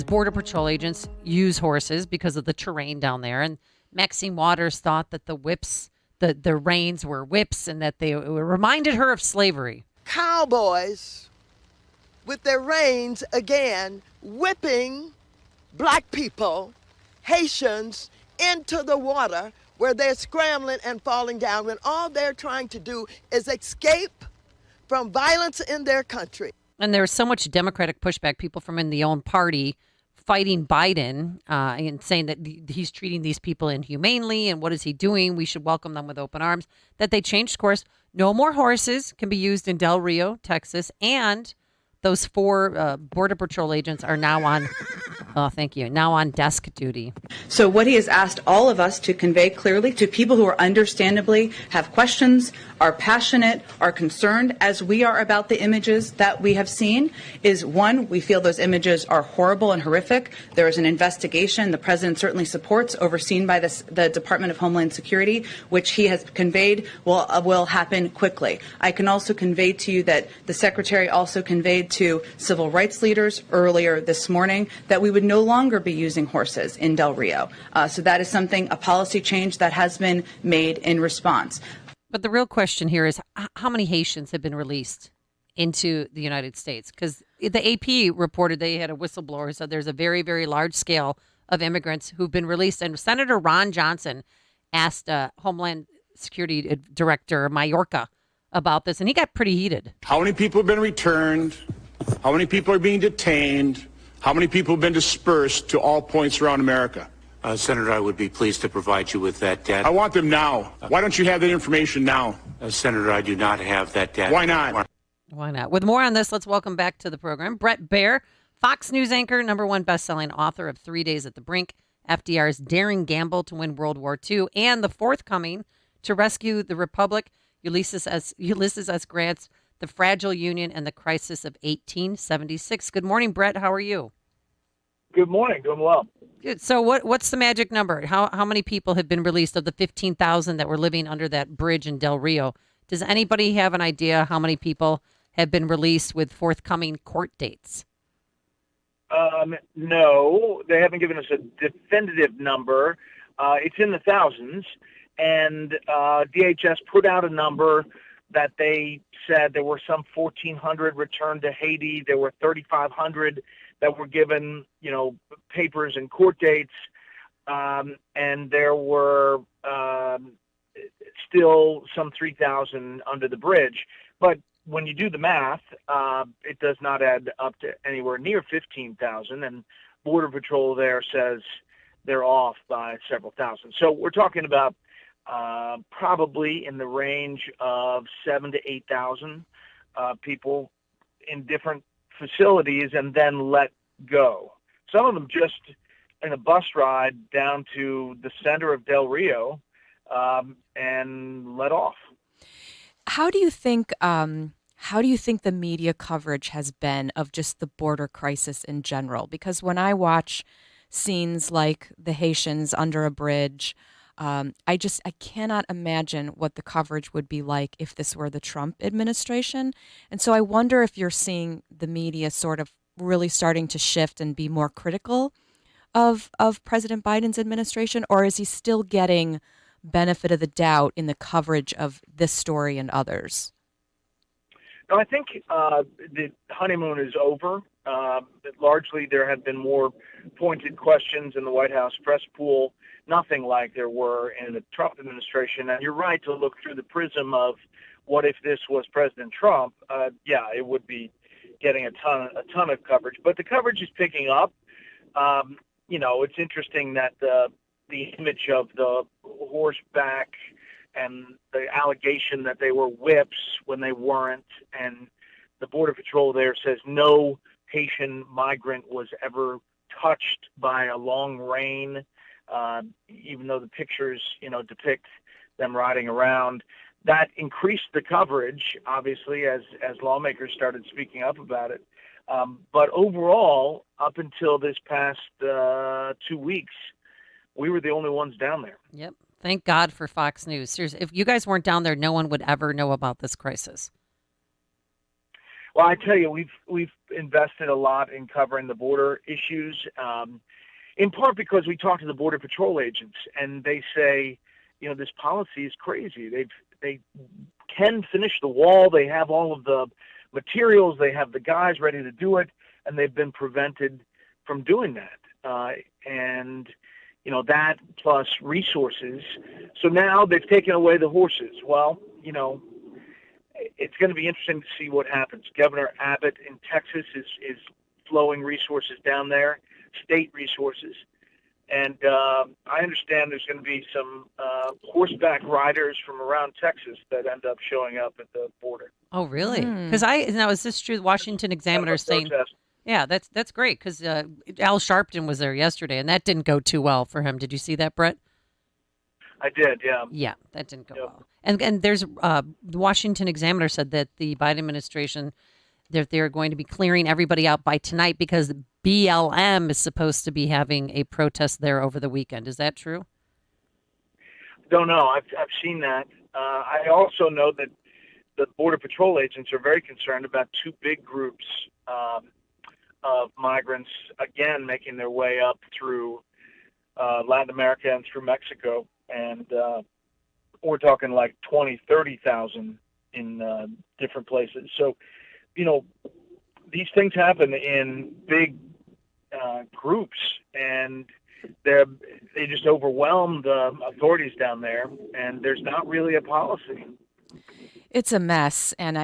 Border Patrol agents use horses because of the terrain down there. And Maxine Waters thought that the reins were whips and that they reminded her of slavery. Cowboys with their reins again whipping black people, Haitians, into the water where they're scrambling and falling down when all they're trying to do is escape from violence in their country. And there's so much Democratic pushback, people from in the own party fighting Biden and saying that he's treating these people inhumanely and what is he doing? We should welcome them with open arms. That they changed course. No more horses can be used in Del Rio, Texas, and those four Border Patrol agents are now on, now on desk duty. So what he has asked all of us to convey clearly to people who are understandably have questions, are passionate, are concerned, as we are about the images that we have seen, is one, we feel those images are horrible and horrific. There is an investigation the president certainly supports, overseen by the Department of Homeland Security, which he has conveyed will happen quickly. I can also convey to you that the secretary also conveyed to civil rights leaders earlier this morning that we would no longer be using horses in Del Rio. So that is something, a policy change that has been made in response. But the real question here is how many Haitians have been released into the United States? Because the AP reported they had a whistleblower who said there's a very, very large scale of immigrants who've been released. And Senator Ron Johnson asked Homeland Security Director Mayorkas about this, and he got pretty heated. How many people have been returned? How many people are being detained? How many people have been dispersed to all points around America? Senator, I would be pleased to provide you with that data. I want them now. Why don't you have that information now? Senator, I do not have that data. Why not? Why not? With more on this, let's welcome back to the program Bret Baier, Fox News anchor, #1 best-selling author of 3 Days at the Brink, FDR's daring gamble to win World War II, and the forthcoming To Rescue the Republic, Ulysses S. Grant's The Fragile Union and the Crisis of 1876. Good morning, Bret. How are you? Good morning. Doing well. Good. So what's the magic number? How many people have been released of the 15,000 that were living under that bridge in Del Rio? Does anybody have an idea how many people have been released with forthcoming court dates? No, they haven't given us a definitive number. It's in the thousands, and DHS put out a number that they said there were some 1,400 returned to Haiti. There were 3,500 that were given, papers and court dates, and there were still some 3,000 under the bridge. But when you do the math, it does not add up to anywhere near 15,000, and Border Patrol there says they're off by several thousand. So we're talking about probably in the range of 7,000 to 8,000 people in different facilities and then let go. Some of them just in a bus ride down to the center of Del Rio and let off. How do you think the media coverage has been of just the border crisis in general? Because when I watch scenes like the Haitians under a bridge, I cannot imagine what the coverage would be like if this were the Trump administration. And so I wonder if you're seeing the media sort of really starting to shift and be more critical of President Biden's administration, or is he still getting benefit of the doubt in the coverage of this story and others? No, I think the honeymoon is over. Largely, there have been more pointed questions in the White House press pool, nothing like there were in the Trump administration. And you're right to look through the prism of what if this was President Trump? It would be getting a ton of coverage. But the coverage is picking up. It's interesting that the image of the horseback and the allegation that they were whips when they weren't, and the Border Patrol there says no Haitian migrant was ever touched by a long rein, even though the pictures, depict them riding around. That increased the coverage, obviously, as lawmakers started speaking up about it. But overall, up until this past 2 weeks, we were the only ones down there. Yep. Thank God for Fox News. Seriously, if you guys weren't down there, no one would ever know about this crisis. Well, I tell you, we've invested a lot in covering the border issues, in part because we talk to the Border Patrol agents, and they say, this policy is crazy. They can finish the wall. They have all of the materials. They have the guys ready to do it, and they've been prevented from doing that. And that plus resources. So now they've taken away the horses. Well, it's going to be interesting to see what happens. Governor Abbott in Texas is flowing resources down there, state resources. And I understand there's going to be some horseback riders from around Texas that end up showing up at the border. Oh, really? Because now is this true? The Washington Examiner saying, yeah, that's great. Because Al Sharpton was there yesterday, and that didn't go too well for him. Did you see that, Brett? I did, yeah. Yeah, that didn't go well. And there's the Washington Examiner said that the Biden administration, they're going to be clearing everybody out by tonight because BLM is supposed to be having a protest there over the weekend. Is that true? Don't know. I've seen that. I also know that the Border Patrol agents are very concerned about two big groups of migrants, again, making their way up through Latin America and through Mexico. And we're talking like 20, 30,000 in different places. So, these things happen in big groups, and they just overwhelm the authorities down there, and there's not really a policy. It's a mess, and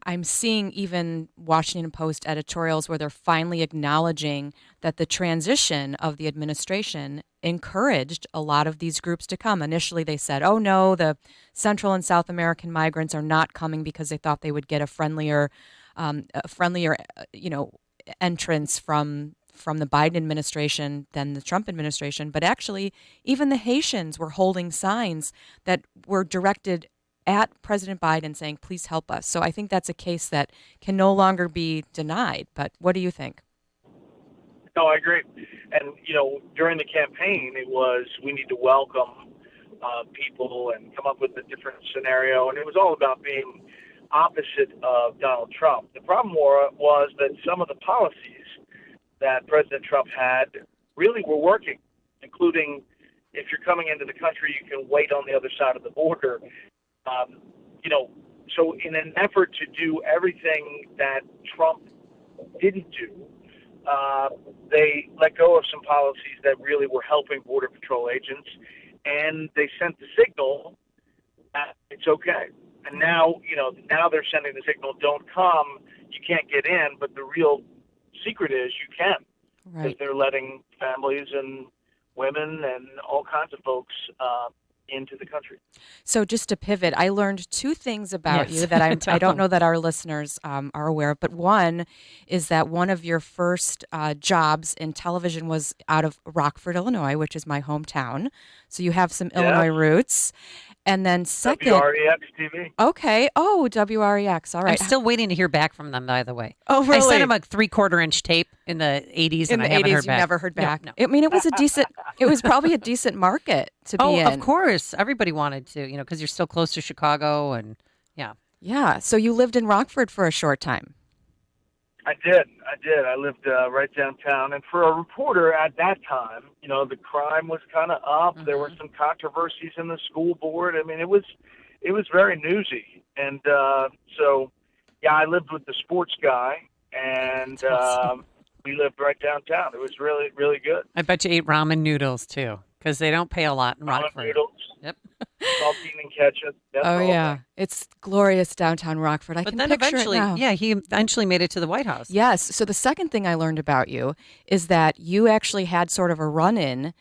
I'm seeing even Washington Post editorials where they're finally acknowledging that the transition of the administration encouraged a lot of these groups to come. Initially, they said, "Oh no, the Central and South American migrants are not coming because they thought they would get a friendlier, entrance from the Biden administration than the Trump administration." But actually, even the Haitians were holding signs that were directed at President Biden saying, "Please help us." So I think that's a case that can no longer be denied. But what do you think? No, I agree. And, during the campaign, it was we need to welcome people and come up with a different scenario. And it was all about being opposite of Donald Trump. The problem was that some of the policies that President Trump had really were working, including if you're coming into the country, you can wait on the other side of the border. So in an effort to do everything that Trump didn't do, they let go of some policies that really were helping Border Patrol agents, and they sent the signal that it's okay. And now they're sending the signal, don't come, you can't get in, but the real secret is you can. Right. Because they're letting families and women and all kinds of folks into the country. So just to pivot, I learned two things about you that I don't know that our listeners are aware of. But one is that one of your first jobs in television was out of Rockford, Illinois, which is my hometown. So you have some Illinois roots. And then second, WREX TV. Okay. Oh, WREX. All right. I'm still waiting to hear back from them, by the way. Oh, really? I sent them a 3/4-inch tape in the 80s, in and the I haven't 80s, heard back. you never heard back. No. I mean, it was probably a decent market to be in. Oh, of course. Everybody wanted to, because you're so close to Chicago, and yeah. Yeah. So you lived in Rockford for a short time. I did. I lived right downtown. And for a reporter at that time, the crime was kind of up. Mm-hmm. There were some controversies in the school board. I mean, it was very newsy. And so, I lived with the sports guy, and awesome. We lived right downtown. It was really, really good. I bet you ate ramen noodles, too, because they don't pay a lot in ramen Rockford. Noodles. Yep. Saltine and ketchup. Oh, yeah. It's glorious downtown Rockford. I can picture it now. Yeah, he eventually made it to the White House. Yes. So the second thing I learned about you is that you actually had sort of a run-in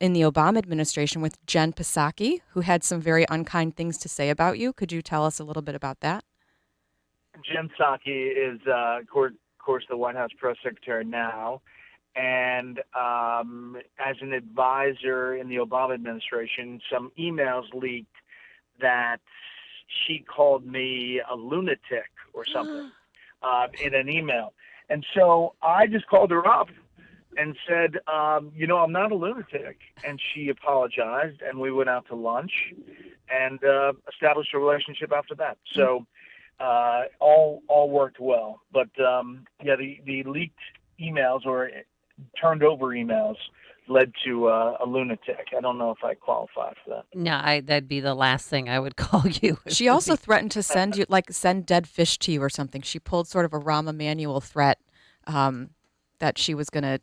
in the Obama administration with Jen Psaki, who had some very unkind things to say about you. Could you tell us a little bit about that? Jen Psaki is, of course, the White House press secretary now. And as an advisor in the Obama administration, some emails leaked that she called me a lunatic or something in an email. And so I just called her up and said, I'm not a lunatic. And she apologized, and we went out to lunch and established a relationship after that. So all worked well. But the leaked emails or turned over emails led to a lunatic. I don't know if I qualify for that. No, that'd be the last thing I would call you. She also threatened to send dead fish to you or something. She pulled sort of a Rahm Emanuel threat that she was gonna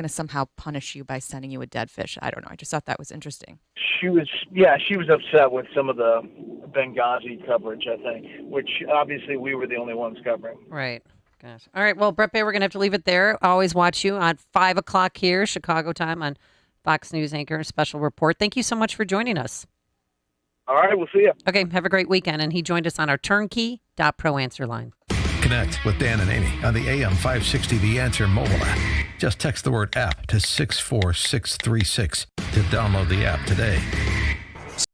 somehow punish you by sending you a dead fish. I don't know. I just thought that was interesting. She was upset with some of the Benghazi coverage, I think, which obviously we were the only ones covering. Right. Gosh. All right. Well, Bret Baier, we're going to have to leave it there. Always watch you on 5 o'clock here, Chicago time, on Fox News anchor special report. Thank you so much for joining us. All right. We'll see you. Okay. Have a great weekend. And he joined us on our turnkey.pro answer line. Connect with Dan and Amy on the AM 560 The Answer mobile app. Just text the word app to 64636 to download the app today.